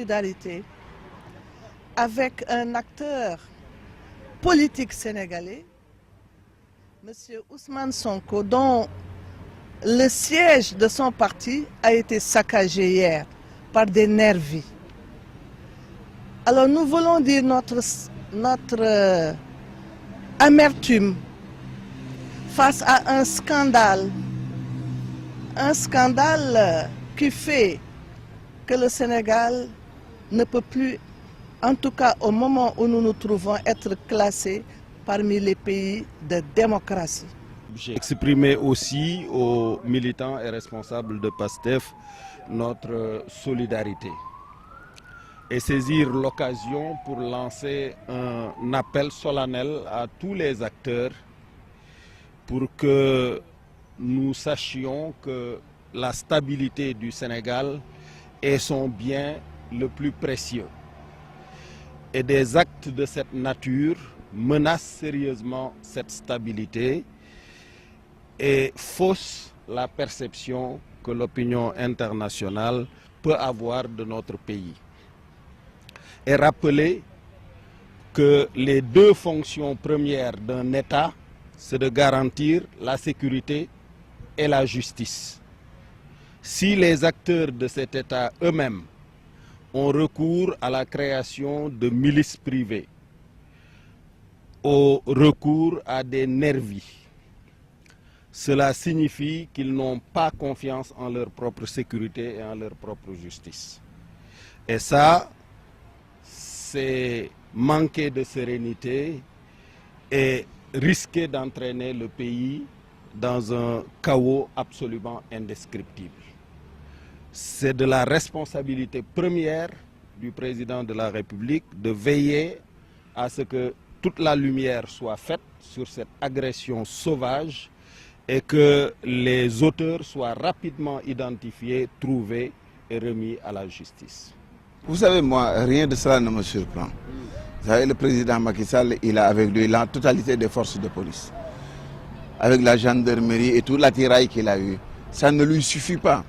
solidarité avec un acteur politique sénégalais, M. Ousmane Sonko, dont le siège de son parti a été saccagé hier par des nervis. Alors nous voulons dire notre amertume face à un scandale qui fait que le Sénégal ne peut plus, en tout cas au moment où nous nous trouvons, être classé parmi les pays de démocratie. J'ai exprimé aussi aux militants et responsables de PASTEF notre solidarité et saisir l'occasion pour lancer un appel solennel à tous les acteurs pour que nous sachions que la stabilité du Sénégal est son bien le plus précieux. Et des actes de cette nature menacent sérieusement cette stabilité et faussent la perception que l'opinion internationale peut avoir de notre pays. Et rappeler que les deux fonctions premières d'un État, c'est de garantir la sécurité et la justice. Si les acteurs de cet État eux-mêmes ont recours à la création de milices privées, au recours à des nervis, cela signifie qu'ils n'ont pas confiance en leur propre sécurité et en leur propre justice. Et ça, c'est manquer de sérénité et risquer d'entraîner le pays dans un chaos absolument indescriptible. C'est de la responsabilité première du président de la République de veiller à ce que toute la lumière soit faite sur cette agression sauvage et que les auteurs soient rapidement identifiés, trouvés et remis à la justice. Vous savez, moi, rien de cela ne me surprend. Vous savez, le président Macky Sall, il a avec lui la totalité des forces de police. Avec la gendarmerie et tout l'attirail qu'il a eu. Ça ne lui suffit pas.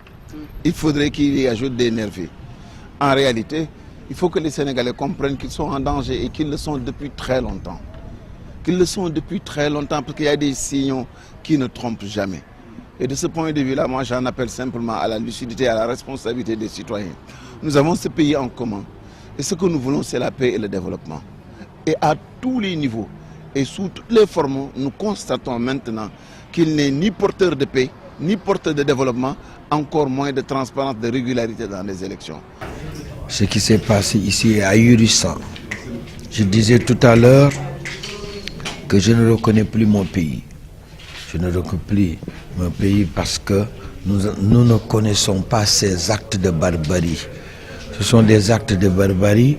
Il faudrait qu'il y ajoute des nervis. En réalité, il faut que les Sénégalais comprennent qu'ils sont en danger et qu'ils le sont depuis très longtemps. Qu'ils le sont depuis très longtemps parce qu'il y a des signaux qui ne trompent jamais. Et de ce point de vue-là, moi j'en appelle simplement à la lucidité, à la responsabilité des citoyens. Nous avons ce pays en commun. Et ce que nous voulons, c'est la paix et le développement. Et à tous les niveaux et sous toutes les formes, nous constatons maintenant qu'il n'est ni porteur de paix, ni porteur de développement, encore moins de transparence, de régularité dans les élections. Ce qui s'est passé ici est ahurissant. Je disais tout à l'heure que je ne reconnais plus mon pays. Je ne reconnais plus mon pays parce que nous ne connaissons pas ces actes de barbarie. Ce sont des actes de barbarie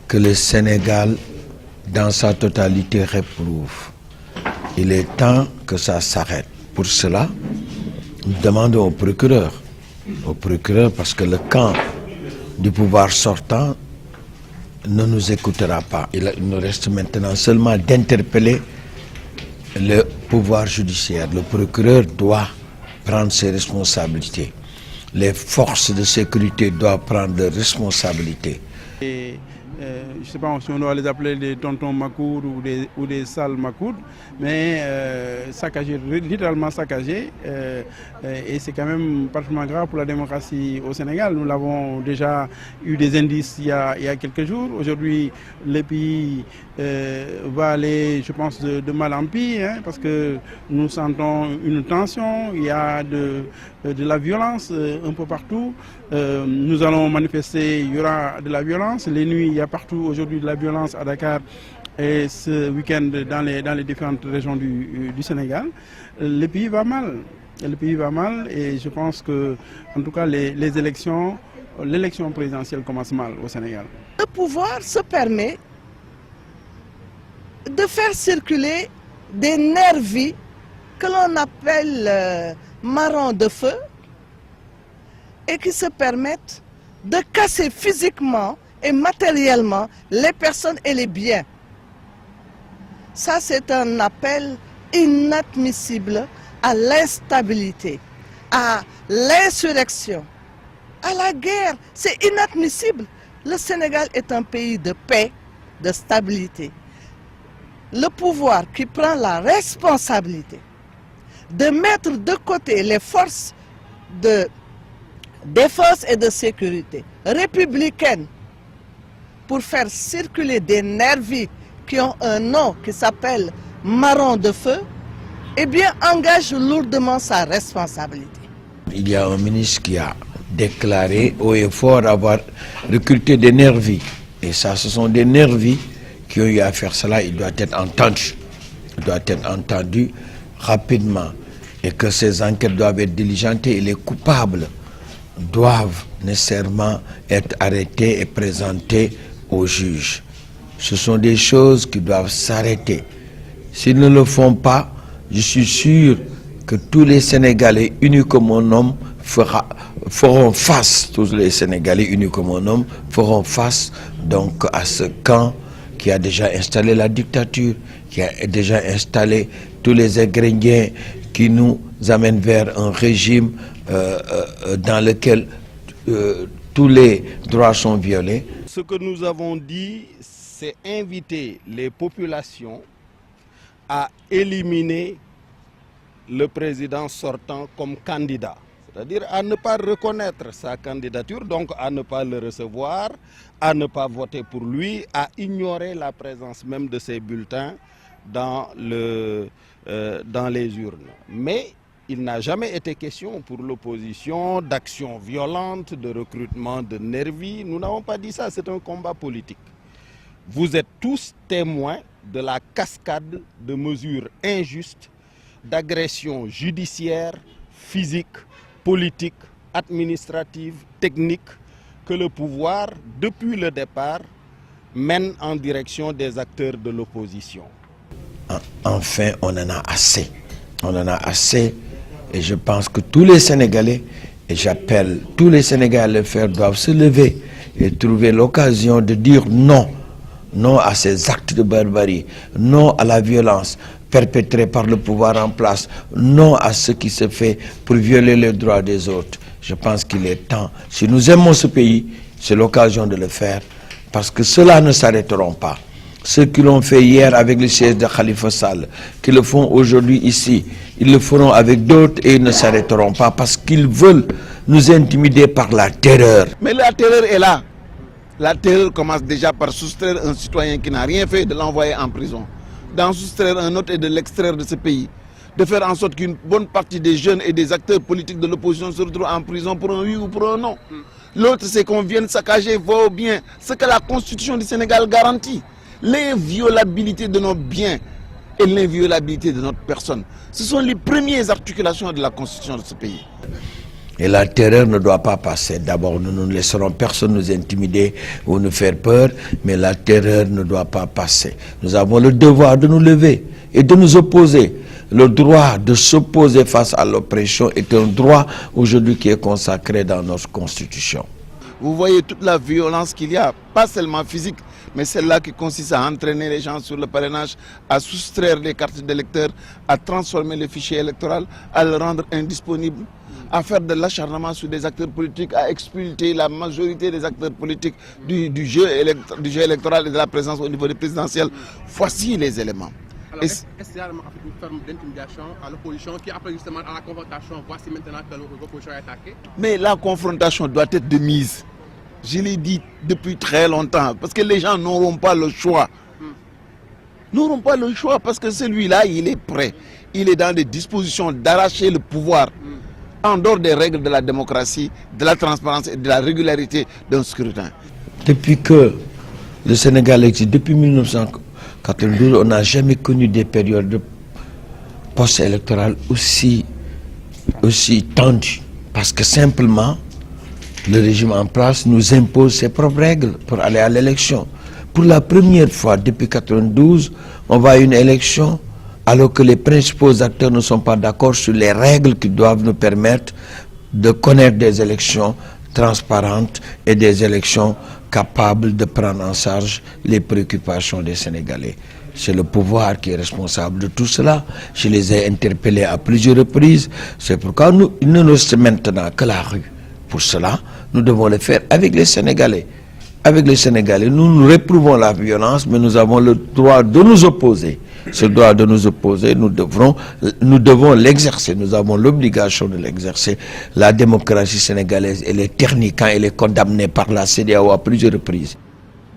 que le Sénégal, dans sa totalité, réprouve. Il est temps que ça s'arrête. Pour cela, nous demandons au procureur parce que le camp du pouvoir sortant ne nous écoutera pas. Il nous reste maintenant seulement d'interpeller le pouvoir judiciaire. Le procureur doit prendre ses responsabilités. Les forces de sécurité doivent prendre leurs responsabilités. Je ne sais pas si on doit les appeler des tontons Macour ou des sales Macour, mais saccagés, littéralement saccagés. Et c'est quand même particulièrement grave pour la démocratie au Sénégal. Nous l'avons déjà eu des indices il y a quelques jours. Aujourd'hui, le pays va aller, je pense, de mal en pire, hein, parce que nous sentons une tension, il y a de la violence un peu partout. Nous allons manifester, il y aura de la violence. Les nuits, il y a partout aujourd'hui de la violence à Dakar et ce week-end dans les différentes régions du Sénégal. Le pays va mal. Le pays va mal et je pense que, en tout cas, l'élection présidentielle commence mal au Sénégal. Le pouvoir se permet de faire circuler des nervis que l'on appelle marrons de feu et qui se permettent de casser physiquement et matériellement les personnes et les biens. Ça, c'est un appel inadmissible à l'instabilité, à l'insurrection, à la guerre. C'est inadmissible. Le Sénégal est un pays de paix, de stabilité. Le pouvoir qui prend la responsabilité de mettre de côté les forces de défense et de sécurité républicaines pour faire circuler des nervis qui ont un nom qui s'appelle marron de feu, eh bien engage lourdement sa responsabilité. Il y a un ministre qui a déclaré haut et fort avoir recruté des nervis. Et ça, ce sont des nervis qui ont eu à faire cela. Il doit être entendu. Il doit être entendu rapidement. Et que ces enquêtes doivent être diligentées et les coupables doivent nécessairement être arrêtés et présentés aux juges. Ce sont des choses qui doivent s'arrêter. S'ils ne le font pas, je suis sûr que tous les Sénégalais unis comme un homme feront face, tous les Sénégalais unis comme un homme feront face donc à ce camp qui a déjà installé la dictature, qui a déjà installé tous les ingrédients qui nous amènent vers un régime dans lequel tous les droits sont violés. Ce que nous avons dit, c'est inviter les populations à éliminer le président sortant comme candidat. C'est-à-dire à ne pas reconnaître sa candidature, donc à ne pas le recevoir, à ne pas voter pour lui, à ignorer la présence même de ses bulletins dans les urnes. Mais il n'a jamais été question pour l'opposition d'action violente, de recrutement de nervis. Nous n'avons pas dit ça, c'est un combat politique. Vous êtes tous témoins de la cascade de mesures injustes, d'agressions judiciaires, physiques, politiques, administratives, techniques que le pouvoir, depuis le départ, mène en direction des acteurs de l'opposition. Enfin, on en a assez. On en a assez. Et je pense que tous les Sénégalais, et j'appelle tous les Sénégalais à le faire, doivent se lever et trouver l'occasion de dire non. Non à ces actes de barbarie, non à la violence perpétrée par le pouvoir en place, non à ce qui se fait pour violer les droits des autres. Je pense qu'il est temps, si nous aimons ce pays, c'est l'occasion de le faire, parce que ceux-là ne s'arrêteront pas. Ceux qui l'ont fait hier avec le siège de Khalifa Sall, qui le font aujourd'hui ici, ils le feront avec d'autres et ils ne s'arrêteront pas parce qu'ils veulent nous intimider par la terreur. Mais la terreur est là. La terreur commence déjà par soustraire un citoyen qui n'a rien fait, de l'envoyer en prison, d'en soustraire un autre et de l'extraire de ce pays, de faire en sorte qu'une bonne partie des jeunes et des acteurs politiques de l'opposition se retrouvent en prison pour un oui ou pour un non. L'autre, c'est qu'on vienne saccager vos biens, ce que la Constitution du Sénégal garantit, l'inviolabilité de nos biens et l'inviolabilité de notre personne. Ce sont les premières articulations de la Constitution de ce pays. Et la terreur ne doit pas passer. D'abord, nous ne laisserons personne nous intimider ou nous faire peur, mais la terreur ne doit pas passer. Nous avons le devoir de nous lever et de nous opposer. Le droit de s'opposer face à l'oppression est un droit aujourd'hui qui est consacré dans notre Constitution. Vous voyez toute la violence qu'il y a, pas seulement physique, mais celle-là qui consiste à entraîner les gens sur le parrainage, à soustraire les cartes d'électeurs, à transformer le fichier électoral, à le rendre indisponible, à faire de l'acharnement sur des acteurs politiques, à expulser la majorité des acteurs politiques du jeu électoral et de la présence au niveau des présidentielles. Voici les éléments. Alors, est-ce qu'il y a une forme d'intimidation à l'opposition qui, après justement à la confrontation, voici maintenant que l'opposition est attaquée? Mais la confrontation doit être de mise. Je l'ai dit depuis très longtemps, parce que les gens n'auront pas le choix. N'auront pas le choix parce que celui-là, il est prêt. Il est dans des dispositions d'arracher le pouvoir en dehors des règles de la démocratie, de la transparence et de la régularité d'un scrutin. Depuis que le Sénégal existe, depuis 1992, on n'a jamais connu des périodes de post-électorales aussi tendues. Parce que simplement, le régime en place nous impose ses propres règles pour aller à l'élection. Pour la première fois depuis 1992, on va à une élection alors que les principaux acteurs ne sont pas d'accord sur les règles qui doivent nous permettre de connaître des élections transparentes et des élections capables de prendre en charge les préoccupations des Sénégalais. C'est le pouvoir qui est responsable de tout cela. Je les ai interpellés à plusieurs reprises. C'est pourquoi il ne nous reste maintenant que la rue. Pour cela, nous devons le faire avec les Sénégalais. avec les Sénégalais, nous réprouvons la violence, mais nous avons le droit de nous opposer. Ce droit de nous opposer, nous devons l'exercer. Nous avons l'obligation de l'exercer. La démocratie sénégalaise, elle est ternie quand elle est condamnée par la CEDEAO à plusieurs reprises.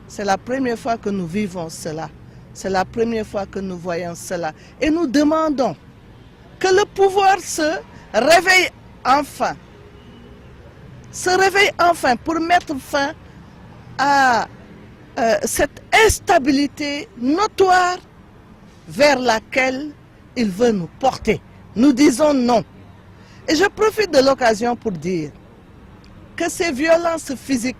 C'est la première fois que nous vivons cela. C'est la première fois que nous voyons cela. Et nous demandons que le pouvoir se réveille enfin. Se réveille enfin pour mettre fin à cette instabilité notoire vers laquelle il veut nous porter. Nous disons non. Et je profite de l'occasion pour dire que ces violences physiques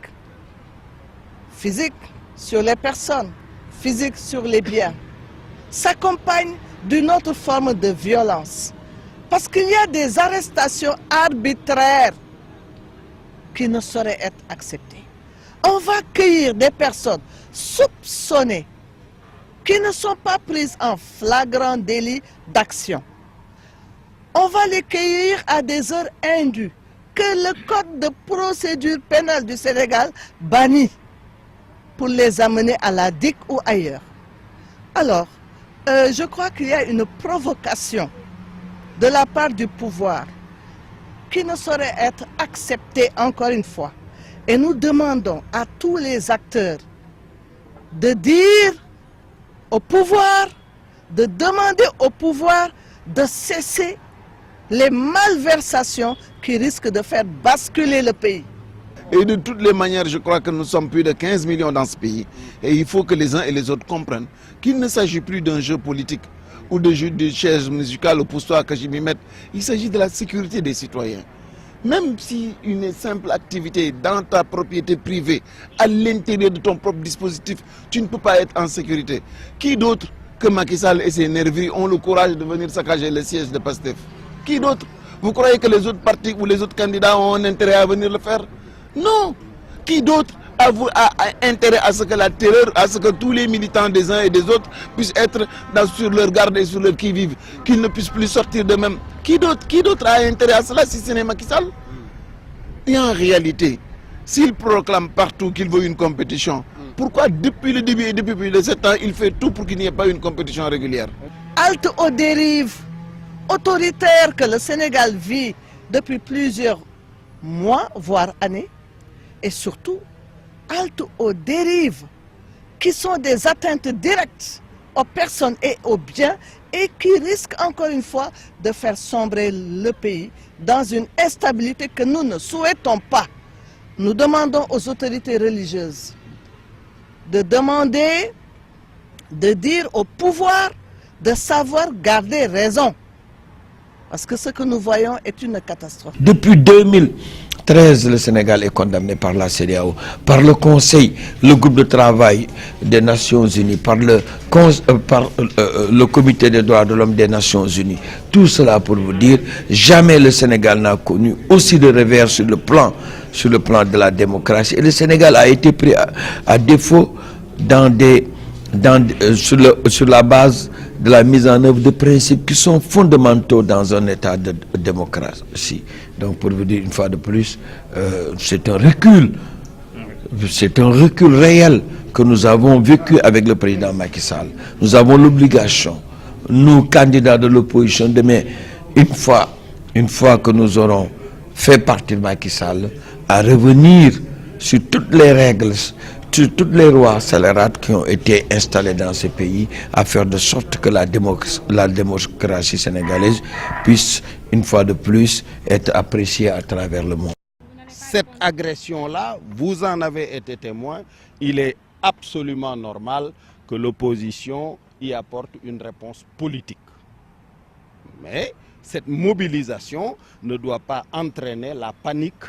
sur les personnes, physiques sur les biens, s'accompagnent d'une autre forme de violence. Parce qu'il y a des arrestations arbitraires qui ne sauraient être acceptées. On va cueillir des personnes soupçonnées qui ne sont pas prises en flagrant délit d'action. On va les cueillir à des heures indues que le code de procédure pénale du Sénégal bannit pour les amener à la DIC ou ailleurs. Alors, je crois qu'il y a une provocation de la part du pouvoir qui ne saurait être acceptée encore une fois. Et nous demandons à tous les acteurs de dire au pouvoir, de demander au pouvoir de cesser les malversations qui risquent de faire basculer le pays. Et de toutes les manières, je crois que nous sommes plus de 15 millions dans ce pays. Et il faut que les uns et les autres comprennent qu'il ne s'agit plus d'un jeu politique ou de jeu de chaises musicales au pousse-toi que je m'y mette. Il s'agit de la sécurité des citoyens. Même si une simple activité dans ta propriété privée, à l'intérieur de ton propre dispositif, tu ne peux pas être en sécurité. Qui d'autre que Macky Sall et ses nervis ont le courage de venir saccager le siège de PASTEF? Qui d'autre? Vous croyez que les autres partis ou les autres candidats ont un intérêt à venir le faire? Non. Qui d'autre a intérêt à ce que la terreur, à ce que tous les militants des uns et des autres puissent être sur leur garde et sur leur qui-vive, qu'ils ne puissent plus sortir d'eux-mêmes? Qui d'autre a intérêt à cela si ce n'est Macky Sall? Et en réalité, s'il proclame partout qu'il veut une compétition, pourquoi depuis le début et depuis plus de 7 ans, il fait tout pour qu'il n'y ait pas une compétition régulière? Halte aux dérives autoritaires que le Sénégal vit depuis plusieurs mois, voire années, et surtout halte aux dérives qui sont des atteintes directes aux personnes et aux biens et qui risquent encore une fois de faire sombrer le pays dans une instabilité que nous ne souhaitons pas. Nous demandons aux autorités religieuses de dire au pouvoir de savoir garder raison. Parce que ce que nous voyons est une catastrophe. Depuis 2013, le Sénégal est condamné par la CEDEAO, par le Conseil, le groupe de travail des Nations Unies, par le Comité des droits de l'homme des Nations Unies. Tout cela pour vous dire, jamais le Sénégal n'a connu aussi de revers sur le plan de la démocratie. Et le Sénégal a été pris à défaut sur la base de la mise en œuvre de principes qui sont fondamentaux dans un état de démocratie. Donc pour vous dire une fois de plus, c'est un recul réel que nous avons vécu avec le président Macky Sall. Nous avons l'obligation, nous candidats de l'opposition, demain, une fois que nous aurons fait partie de Macky Sall, à revenir sur toutes les règles, sur toutes les lois scélérates qui ont été installées dans ce pays, à faire de sorte que la démocratie sénégalaise puisse, une fois de plus, être appréciée à travers le monde. Cette agression-là, vous en avez été témoin, il est absolument normal que l'opposition y apporte une réponse politique. Mais cette mobilisation ne doit pas entraîner la panique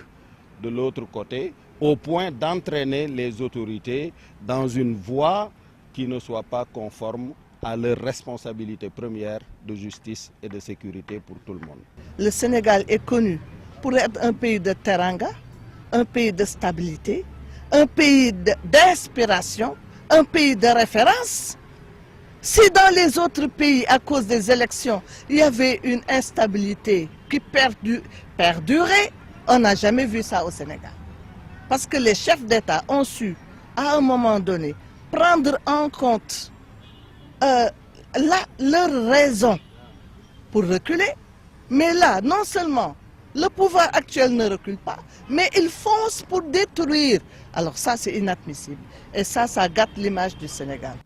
de l'autre côté, au point d'entraîner les autorités dans une voie qui ne soit pas conforme à leur responsabilité première de justice et de sécurité pour tout le monde. Le Sénégal est connu pour être un pays de teranga, un pays de stabilité, un pays d'inspiration, un pays de référence. Si dans les autres pays, à cause des élections, il y avait une instabilité qui perdurait, on n'a jamais vu ça au Sénégal. Parce que les chefs d'État ont su, à un moment donné, prendre en compte leurs raisons pour reculer. Mais là, non seulement le pouvoir actuel ne recule pas, mais il fonce pour détruire. Alors ça, c'est inadmissible. Et ça gâte l'image du Sénégal.